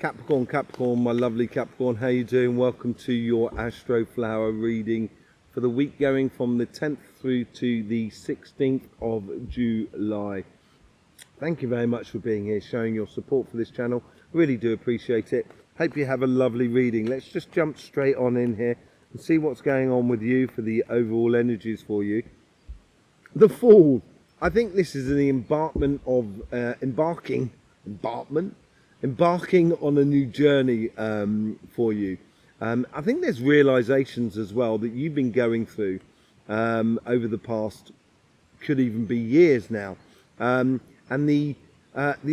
Capricorn, my lovely Capricorn, how you doing? Welcome to your Astroflower reading for the week going from the 10th through to the 16th of July. Thank you very much for being here, showing your support for this channel. Really do appreciate it. Hope you have a lovely reading. Let's just jump straight on in here and see what's going on with you for the overall energies for you. The Fool. I think this is the embarking on a new journey for you. I think there's realizations as well that you've been going through over the past, could even be years now, and the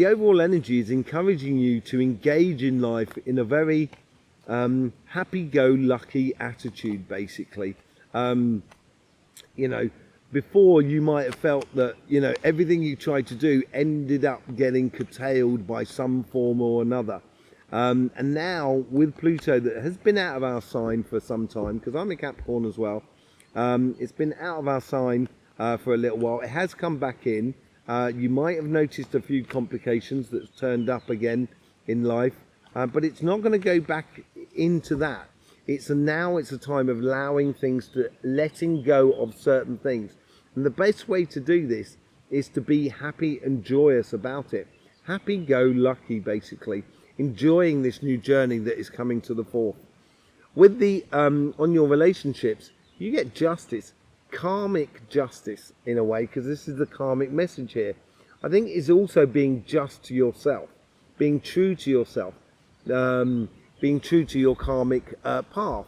overall energy is encouraging you to engage in life in a very happy-go-lucky attitude, basically. Before you might have felt that, everything you tried to do ended up getting curtailed by some form or another. And now with Pluto, that has been out of our sign for some time, because I'm a Capricorn as well, it's been out of our sign for a little while. It has come back in. You might have noticed a few complications that's turned up again in life, but it's not going to go back into that. Now it's a time of allowing things, to letting go of certain things. And the best way to do this is to be happy and joyous about it. Happy-go-lucky, basically. Enjoying this new journey that is coming to the fore. With the, on your relationships, you get justice. Karmic justice, in a way, because this is the karmic message here. I think it's also being just to yourself. Being true to yourself. Being true to your karmic path.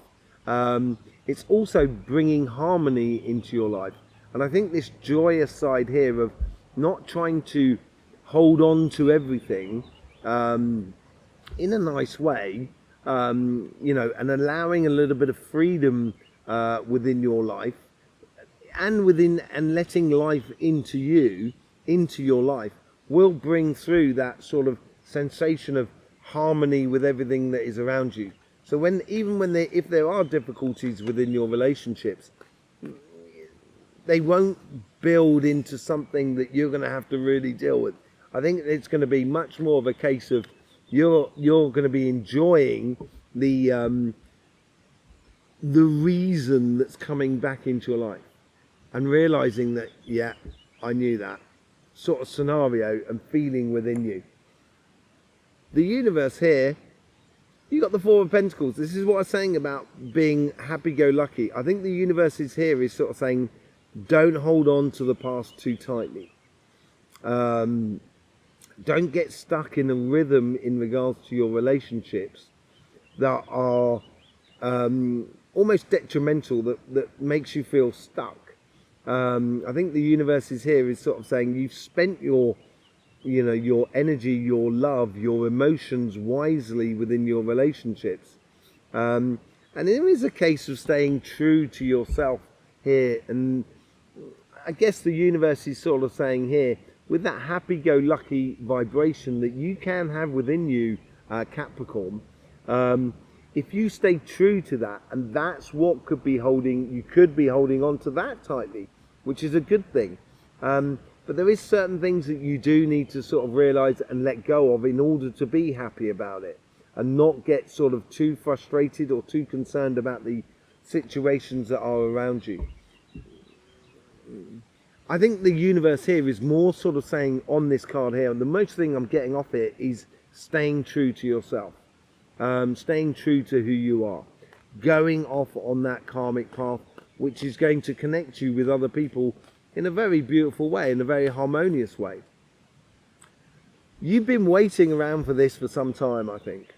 It's also bringing harmony into your life. And I think this joyous side here of not trying to hold on to everything in a nice way, and allowing a little bit of freedom within your life, and letting life into you, into your life, will bring through that sort of sensation of harmony with everything that is around you. So if there are difficulties within your relationships, they won't build into something that you're going to have to really deal with. I think it's going to be much more of a case of you're going to be enjoying the reason that's coming back into your life, and realizing that, yeah, I knew that sort of scenario and feeling within you. The universe here, you got the Four of Pentacles. This is what I was saying about being happy-go-lucky. I think the universe is sort of saying, don't hold on to the past too tightly. Don't get stuck in a rhythm in regards to your relationships that are almost detrimental, that makes you feel stuck. I think the universe is sort of saying you've spent your energy, your love, your emotions wisely within your relationships. And it is a case of staying true to yourself here. And I guess the universe is sort of saying here, with that happy-go-lucky vibration that you can have within you, Capricorn, if you stay true to that, and that's what you could be holding on to that tightly, which is a good thing. But there is certain things that you do need to sort of realize and let go of in order to be happy about it, and not get sort of too frustrated or too concerned about the situations that are around you. I think the universe here is more sort of saying on this card here, and the most thing I'm getting off it is staying true to yourself, staying true to who you are, going off on that karmic path, which is going to connect you with other people in a very beautiful way, in a very harmonious way. You've been waiting around for this for some time, I think,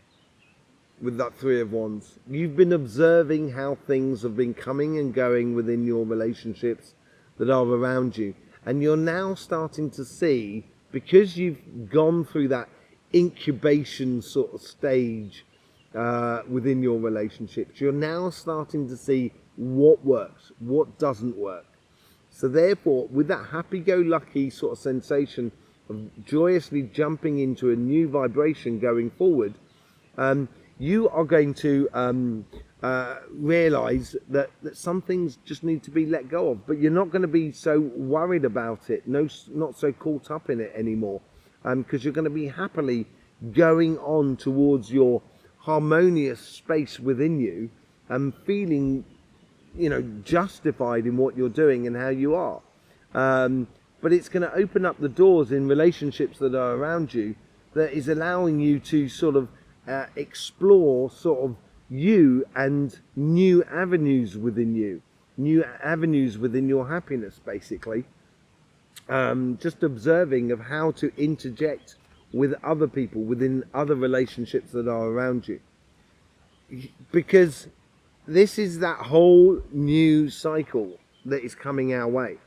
with that Three of Wands. You've been observing how things have been coming and going within your relationships that are around you. And you're now starting to see, because you've gone through that incubation sort of stage within your relationships, you're now starting to see what works, what doesn't work. So therefore, with that happy-go-lucky sort of sensation of joyously jumping into a new vibration going forward, you are going to realize that some things just need to be let go of, but you're not going to be so worried about it, not so caught up in it anymore, because you're going to be happily going on towards your harmonious space within you and feeling, you know, justified in what you're doing and how you are. But it's going to open up the doors in relationships that are around you, that is allowing you to sort of explore sort of you and new avenues within you, new avenues within your happiness, basically. Just observing of how to interject with other people within other relationships that are around you, because this is that whole new cycle that is coming our way.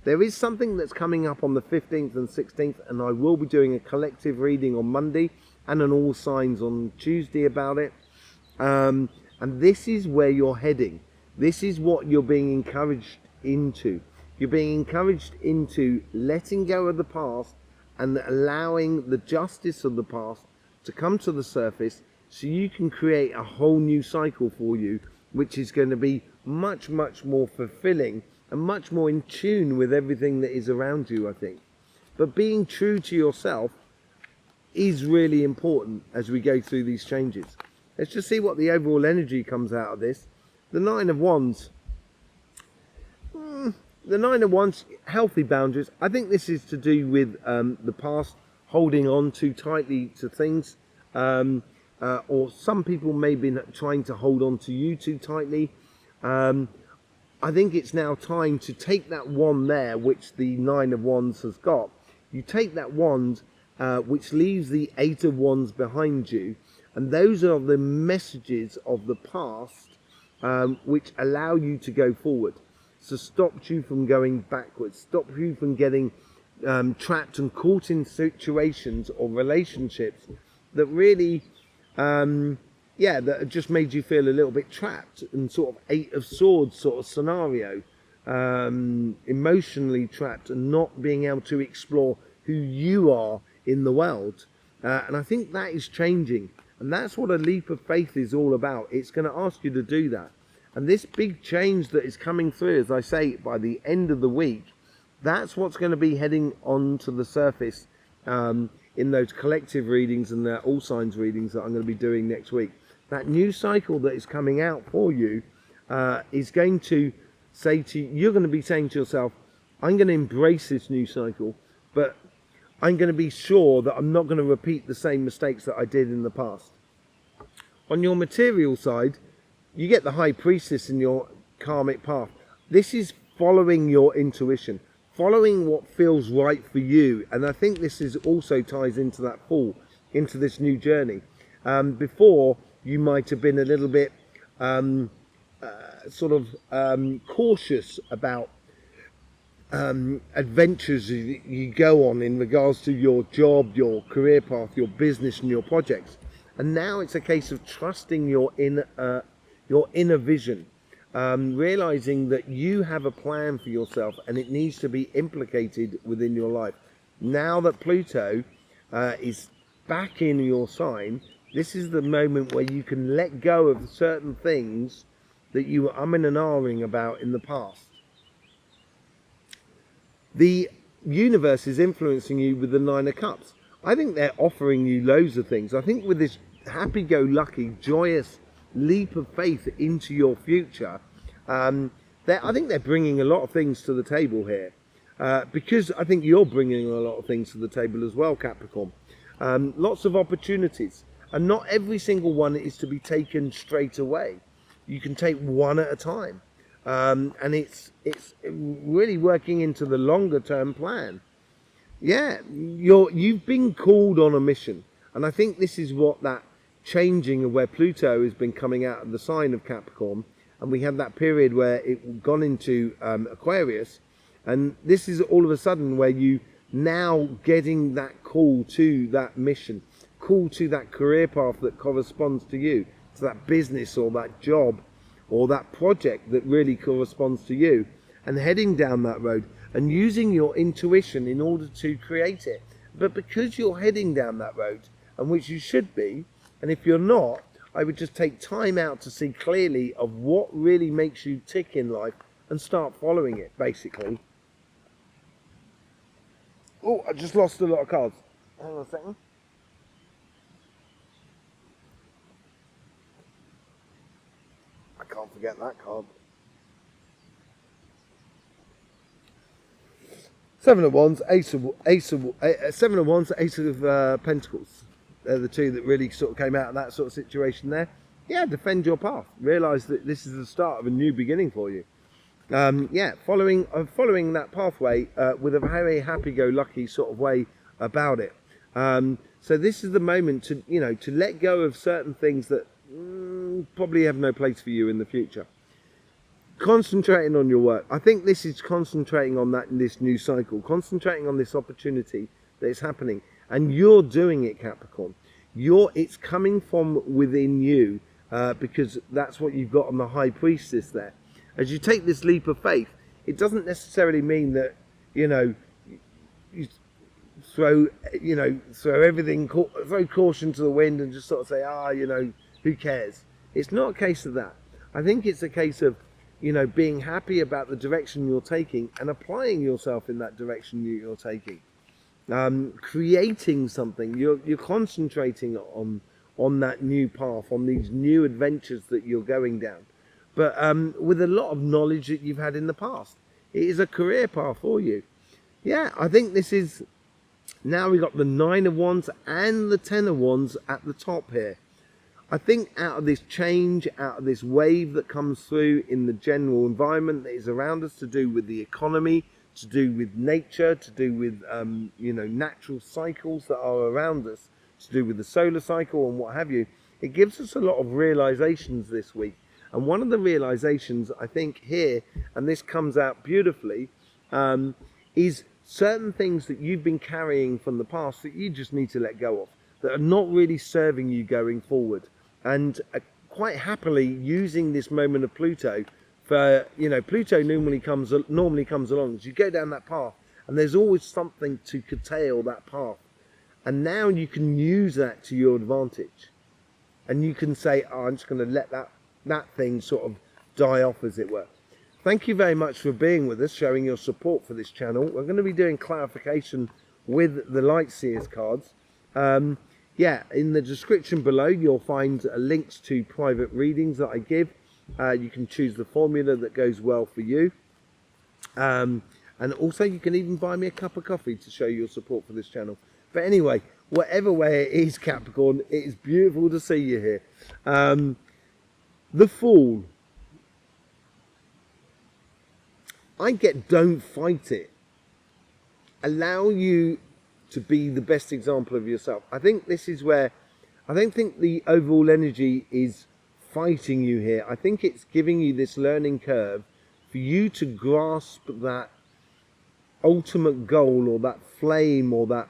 There is something that's coming up on the 15th and 16th, and I will be doing a collective reading on Monday and an all signs on Tuesday about it. And this is where you're heading. This is what you're being encouraged into. You're being encouraged into letting go of the past and allowing the justice of the past to come to the surface, so you can create a whole new cycle for you, which is going to be much, much more fulfilling and much more in tune with everything that is around you, I think. But being true to yourself is really important as we go through these changes. Let's just see what the overall energy comes out of this. The Nine of Wands. The Nine of Wands, healthy boundaries. I think this is to do with the past, holding on too tightly to things. Or some people may be trying to hold on to you too tightly. I think it's now time to take that wand there, which the Nine of Wands has got. You take that wand, which leaves the Eight of Wands behind you, and those are the messages of the past, which allow you to go forward. So stopped you from going backwards, stopped you from getting trapped and caught in situations or relationships that really that just made you feel a little bit trapped, and sort of Eight of Swords sort of scenario, emotionally trapped and not being able to explore who you are in the world. And I think that is changing, and that's what a leap of faith is all about. It's going to ask you to do that. And this big change that is coming through, as I say, by the end of the week, that's what's going to be heading onto the surface in those collective readings and the all signs readings that I'm going to be doing next week. That new cycle that is coming out for you is going to say to you, you're going to be saying to yourself, I'm going to embrace this new cycle, but I'm going to be sure that I'm not going to repeat the same mistakes that I did in the past. On your material side, you get the High Priestess in your karmic path. This is following your intuition, following what feels right for you. And I think this is also ties into that fall, into this new journey. Before, you might have been a little bit cautious about adventures you go on in regards to your job, your career path, your business and your projects. And now it's a case of trusting your inner vision, realizing that you have a plan for yourself and it needs to be implicated within your life. Now that Pluto is back in your sign, this is the moment where you can let go of certain things that you were umming and ahhing about in the past. The universe is influencing you with the Nine of Cups. I think they're offering you loads of things. I think with this happy-go-lucky, joyous leap of faith into your future, I think they're bringing a lot of things to the table here, because I think you're bringing a lot of things to the table as well, Capricorn. Lots of opportunities, and not every single one is to be taken straight away. You can take one at a time, and it's really working into the longer term plan. Yeah, you've been called on a mission, and I think this is what that changing of where Pluto has been coming out of the sign of Capricorn, and we had that period where it gone into Aquarius, and this is all of a sudden where you now getting that call to that mission, call to that career path that corresponds to you, to that business or that job or that project that really corresponds to you, and heading down that road and using your intuition in order to create it. But because you're heading down that road, and which you should be, and if you're not, I would just take time out to see clearly of what really makes you tick in life and start following it, basically. Oh, I just lost a lot of cards. Hang on a second. can't forget that card. Seven of Wands, Seven of Wands, Ace of Pentacles. They're the two that really sort of came out of that sort of situation there. Yeah, defend your path. Realise that this is the start of a new beginning for you. Yeah, following that pathway with a very happy-go-lucky sort of way about it. So this is the moment to, you know, to let go of certain things that probably have no place for you in the future. Concentrating on your work. I think this is concentrating on that in this new cycle, concentrating on this opportunity that is happening, and you're doing it, Capricorn. It's coming from within you, because that's what you've got on the High Priestess there. As you take this leap of faith, it doesn't necessarily mean that, you know, you throw everything, throw caution to the wind and just sort of say, you know, who cares? It's not a case of that. I think it's a case of, you know, being happy about the direction you're taking and applying yourself in that direction you're taking. Creating something. You're concentrating on that new path, on these new adventures that you're going down. But with a lot of knowledge that you've had in the past. It is a career path for you. Yeah, I think this is... Now we've got the 9 of Wands and the 10 of Wands at the top here. I think out of this change, out of this wave that comes through in the general environment that is around us, to do with the economy, to do with nature, to do with you know, natural cycles that are around us, to do with the solar cycle and what have you, it gives us a lot of realizations this week. And one of the realizations I think here, and this comes out beautifully, is certain things that you've been carrying from the past that you just need to let go of, that are not really serving you going forward. And quite happily using this moment of Pluto for, you know, Pluto normally comes along as you go down that path, and there's always something to curtail that path. And now you can use that to your advantage. And you can say, I'm just going to let that thing sort of die off, as it were. Thank you very much for being with us, showing your support for this channel. We're going to be doing clarification with the Light Seers cards. Yeah, in the description below you'll find links to private readings that I give. You can choose the formula that goes well for you. And also you can even buy me a cup of coffee to show your support for this channel. But anyway, whatever way it is, Capricorn, it is beautiful to see you here. The Fool. I get don't fight it. Allow you to be the best example of yourself. I think this is where, I don't think the overall energy is fighting you here. I think it's giving you this learning curve for you to grasp that ultimate goal, or that flame, or that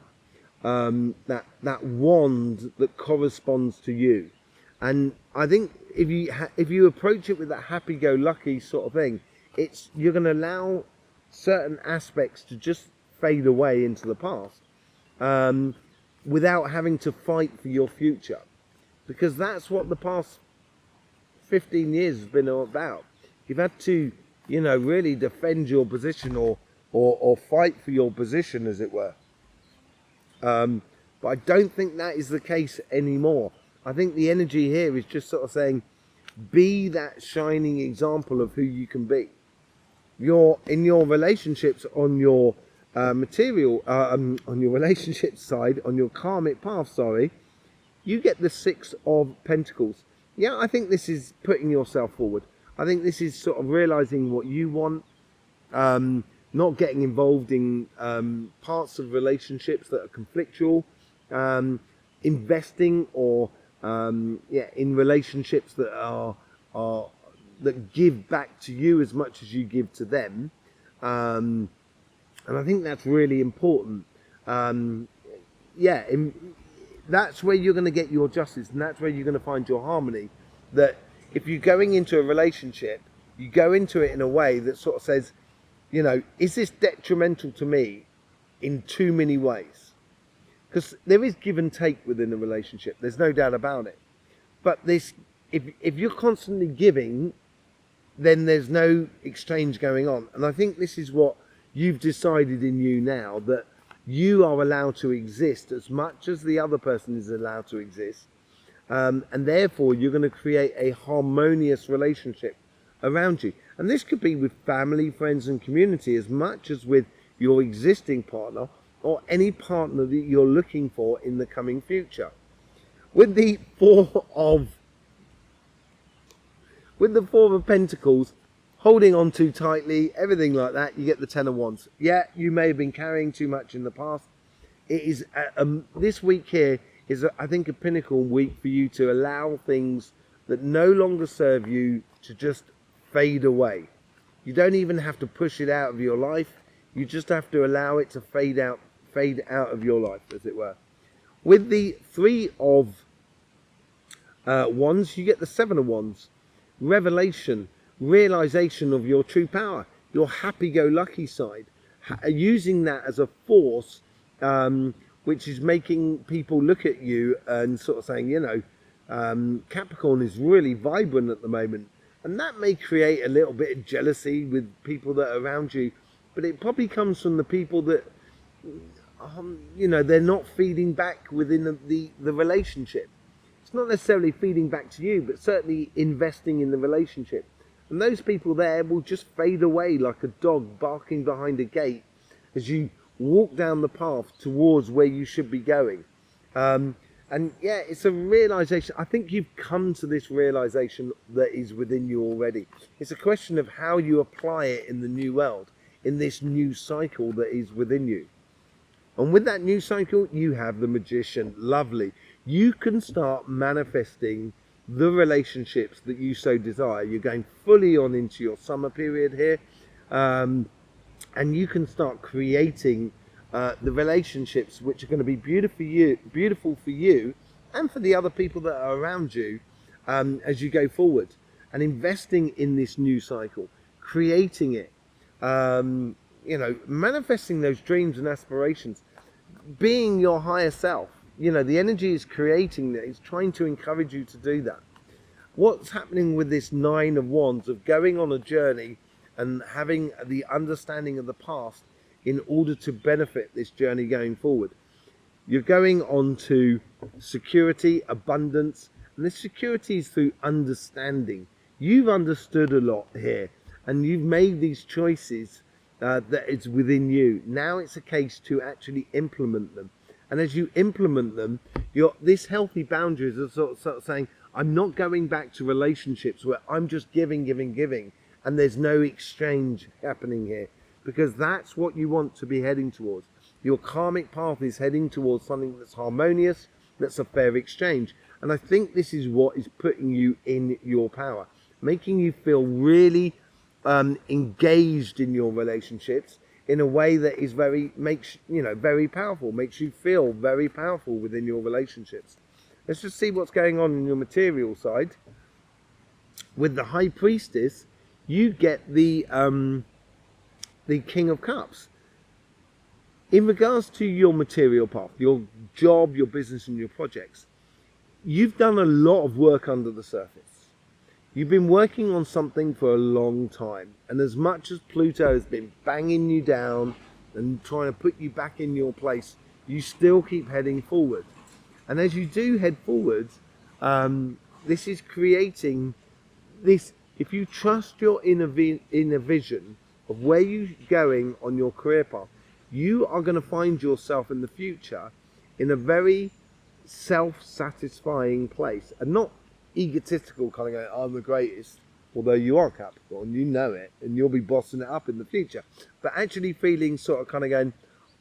that wand that corresponds to you. And I think if you approach it with that happy-go-lucky sort of thing, you're going to allow certain aspects to just fade away into the past, without having to fight for your future, because that's what the past 15 years has been about. You've had to, you know, really defend your position, or fight for your position, as it were. But I don't think that is the case anymore. I think the energy here is just sort of saying, be that shining example of who you can be. In your relationships, on your material, on your relationship side, on your karmic path, sorry, you get the 6 of Pentacles. Yeah, I think this is putting yourself forward. I think this is sort of realizing what you want, not getting involved in parts of relationships that are conflictual, investing, or in relationships that are that give back to you as much as you give to them. And I think that's really important. That's where you're going to get your justice, and that's where you're going to find your harmony. That if you're going into a relationship, you go into it in a way that sort of says, you know, is this detrimental to me in too many ways? Because there is give and take within a relationship, there's no doubt about it. But this, if you're constantly giving, then there's no exchange going on. And I think this is what you've decided in you now, that you are allowed to exist as much as the other person is allowed to exist. and therefore you're going to create a harmonious relationship around you. And this could be with family, friends and community as much as with your existing partner or any partner that you're looking for in the coming future. With the Four of Pentacles, holding on too tightly, everything like that, you get the Ten of Wands. Yeah, you may have been carrying too much in the past. It is this week here is, I think, a pinnacle week for you to allow things that no longer serve you to just fade away. You don't even have to push it out of your life. You just have to allow it to fade out of your life, as it were. With the Three of Wands, you get the Seven of Wands. Revelation, realization of your true power, your happy-go-lucky side, using that as a force, which is making people look at you and sort of saying, you know, Capricorn is really vibrant at the moment. And that may create a little bit of jealousy with people that are around you, but it probably comes from the people that, you know, they're not feeding back within the relationship. It's not necessarily feeding back to you, but certainly investing in the relationship. And those people there will just fade away like a dog barking behind a gate as you walk down the path towards where you should be going. And yeah, it's a realization. I think you've come to this realization that is within you already. It's a question of how you apply it in the new world, in this new cycle that is within you. And with that new cycle, you have the Magician. Lovely. You can start manifesting the relationships that you so desire. You're going fully on into your summer period here. And you can start creating the relationships which are going to be beautiful for you and for the other people that are around you as you go forward. And investing in this new cycle, creating it, you know, manifesting those dreams and aspirations, being your higher self. You know, the energy is creating that. It's trying to encourage you to do that. What's happening with this Nine of Wands, of going on a journey and having the understanding of the past in order to benefit this journey going forward? You're going on to security, abundance, and this security is through understanding. You've understood a lot here, and you've made these choices that it's within you. Now it's a case to actually implement them. And as you implement them, this healthy boundaries are sort of saying, I'm not going back to relationships where I'm just giving, and there's no exchange happening here. Because that's what you want to be heading towards. Your karmic path is heading towards something that's harmonious, that's a fair exchange. And I think this is what is putting you in your power, making you feel really engaged in your relationships in a way that is very powerful, makes you feel very powerful within your relationships. Let's just see what's going on in your material side. With the High Priestess, you get the King of Cups. In regards to your material path, your job, your business and your projects, you've done a lot of work under the surface. You've been working on something for a long time, and as much as Pluto has been banging you down and trying to put you back in your place, you still keep heading forward. And as you do head forwards, this is creating this. If you trust your inner vision of where you're going on your career path, you are going to find yourself in the future in a very self-satisfying place, and not egotistical kind of going, I'm the greatest, although you are Capricorn, you know it, and you'll be bossing it up in the future, but actually feeling sort of kind of going,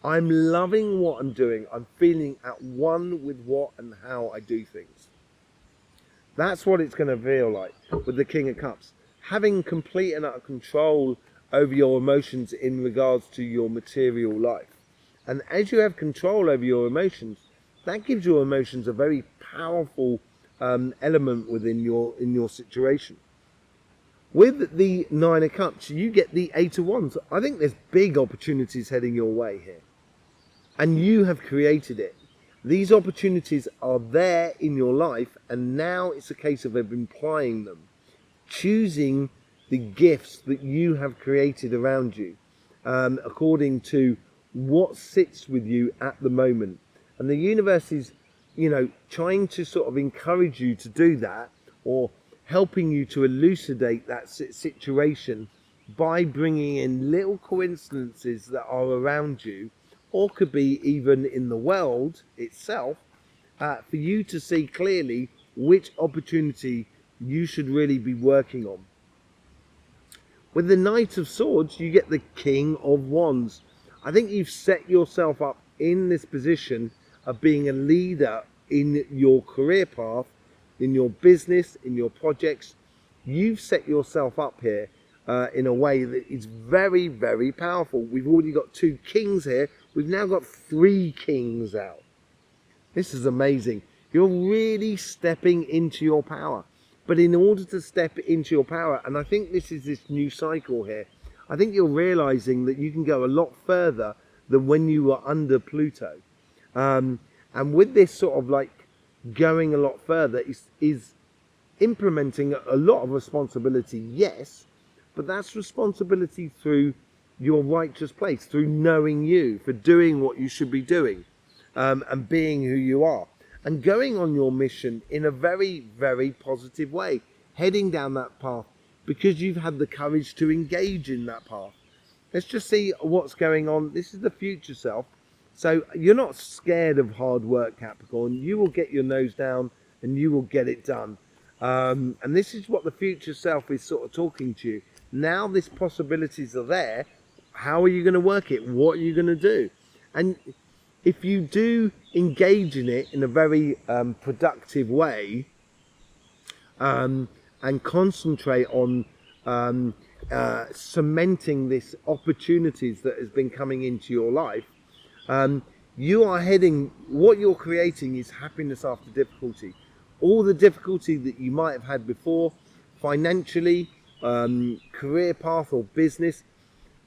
I'm loving what I'm doing, I'm feeling at one with what and how I do things. That's what it's going to feel like with the King of Cups, having complete and utter control over your emotions in regards to your material life. And as you have control over your emotions, that gives your emotions a very powerful element within your situation. With the Nine of Cups, you get the Eight of Wands. I think there's big opportunities heading your way here, and you have created it. These opportunities are there in your life, and now it's a case of applying them, choosing the gifts that you have created around you, according to what sits with you at the moment. And the universe is you know, trying to sort of encourage you to do that, or helping you to elucidate that situation by bringing in little coincidences that are around you, or could be even in the world itself, for you to see clearly which opportunity you should really be working on. With the Knight of Swords, you get the King of Wands. I think you've set yourself up in this position of being a leader in your career path, in your business, in your projects. You've set yourself up here in a way that is very, very powerful. We've already got 2 kings here. We've now got 3 kings out. This is amazing. You're really stepping into your power. But in order to step into your power, and I think this is this new cycle here, I think you're realizing that you can go a lot further than when you were under Pluto. And with this sort of like going a lot further is implementing a lot of responsibility, yes, but that's responsibility through your righteous place, through knowing you, for doing what you should be doing, and being who you are, and going on your mission in a very, very positive way, heading down that path because you've had the courage to engage in that path. Let's just see what's going on. This is the future self. So you're not scared of hard work, Capricorn. You will get your nose down and you will get it done. And this is what the future self is sort of talking to you. Now these possibilities are there. How are you going to work it? What are you going to do? And if you do engage in it in a very productive way, and concentrate on cementing this opportunities that has been coming into your life, you are heading, what you're creating is happiness after difficulty. All the difficulty that you might have had before, financially, career path or business,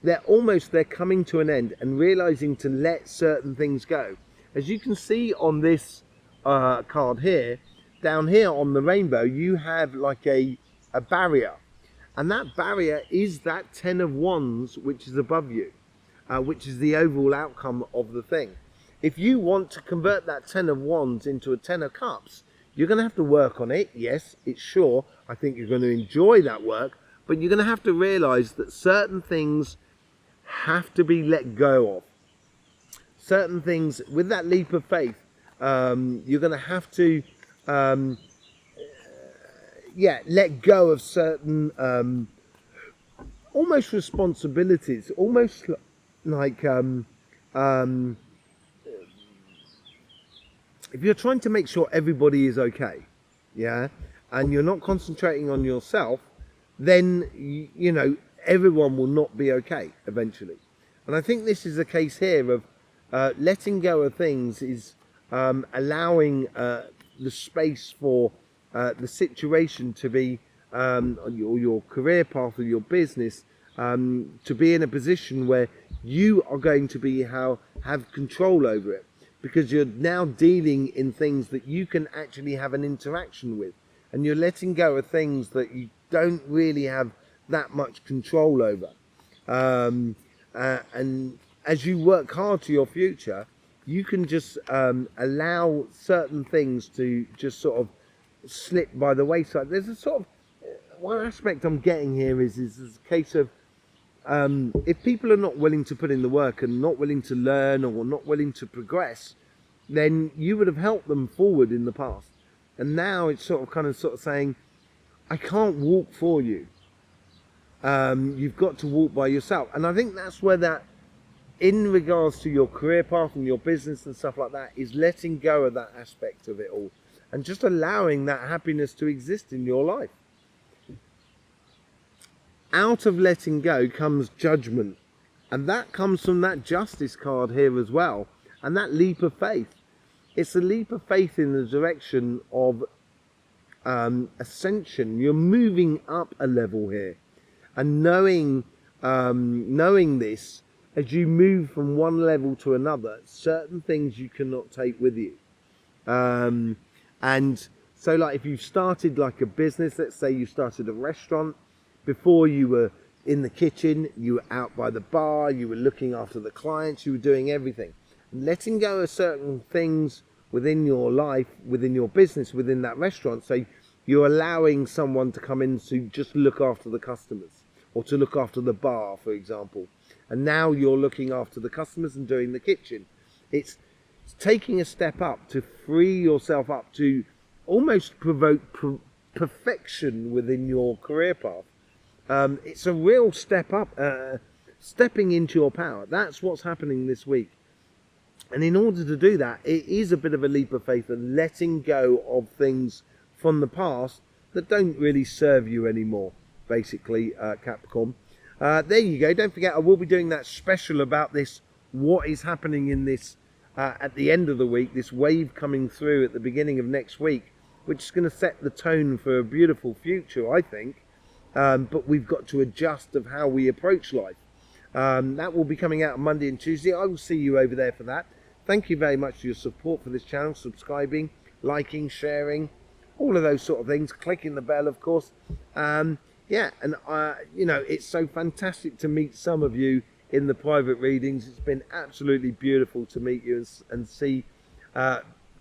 they're coming to an end, and realizing to let certain things go. As you can see on this card here, down here on the rainbow, you have like a barrier, and that barrier is that 10 of Wands which is above you, which is the overall outcome of the thing. If you want to convert that 10 of Wands into a 10 of Cups, you're going to have to work on it. Yes, it's sure. I think you're going to enjoy that work, but you're going to have to realize that certain things have to be let go of. Certain things, with that leap of faith, you're going to have to let go of certain almost responsibilities, almost like if you're trying to make sure everybody is okay, yeah, and you're not concentrating on yourself, then you know everyone will not be okay eventually. And I think this is a case here of letting go of things is allowing the space for the situation to be, your career path or your business, to be in a position where you are going to be have control over it, because you're now dealing in things that you can actually have an interaction with, and you're letting go of things that you don't really have that much control over. And as you work hard to your future, you can just allow certain things to just sort of slip by the wayside. There's a sort of one aspect I'm getting here is a case of if people are not willing to put in the work and not willing to learn or not willing to progress, then you would have helped them forward in the past. And now it's sort of saying, I can't walk for you. You've got to walk by yourself. And I think that's where that, in regards to your career path and your business and stuff like that, is letting go of that aspect of it all and just allowing that happiness to exist in your life. Out of letting go comes judgment, and that comes from that Justice card here as well, and that leap of faith. It's a leap of faith in the direction of ascension. You're moving up a level here, and knowing this, as you move from one level to another, certain things you cannot take with you. And so, like, if you started like a business, let's say you started a restaurant, before you were in the kitchen, you were out by the bar, you were looking after the clients, you were doing everything. Letting go of certain things within your life, within your business, within that restaurant. So you're allowing someone to come in to just look after the customers, or to look after the bar, for example. And now you're looking after the customers and doing the kitchen. It's taking a step up to free yourself up to almost provoke perfection within your career path. It's a real step up, stepping into your power. That's what's happening this week. And in order to do that, it is a bit of a leap of faith and letting go of things from the past that don't really serve you anymore, basically, Capricorn. There you go. Don't forget, I will be doing that special about this, what is happening in this at the end of the week, this wave coming through at the beginning of next week, which is going to set the tone for a beautiful future, I think. But we've got to adjust of how we approach life. That will be coming out on Monday and Tuesday. I will see you over there for that. Thank you very much for your support for this channel, subscribing, liking, sharing, all of those sort of things, clicking the bell, of course. Yeah, and you know, it's so fantastic to meet some of you in the private readings. It's been absolutely beautiful to meet you and see,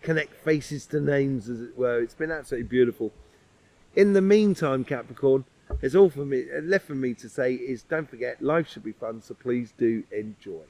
connect faces to names, as it were. It's been absolutely beautiful. In the meantime, Capricorn, it's all for me left for me to say is, don't forget, life should be fun, so please do enjoy.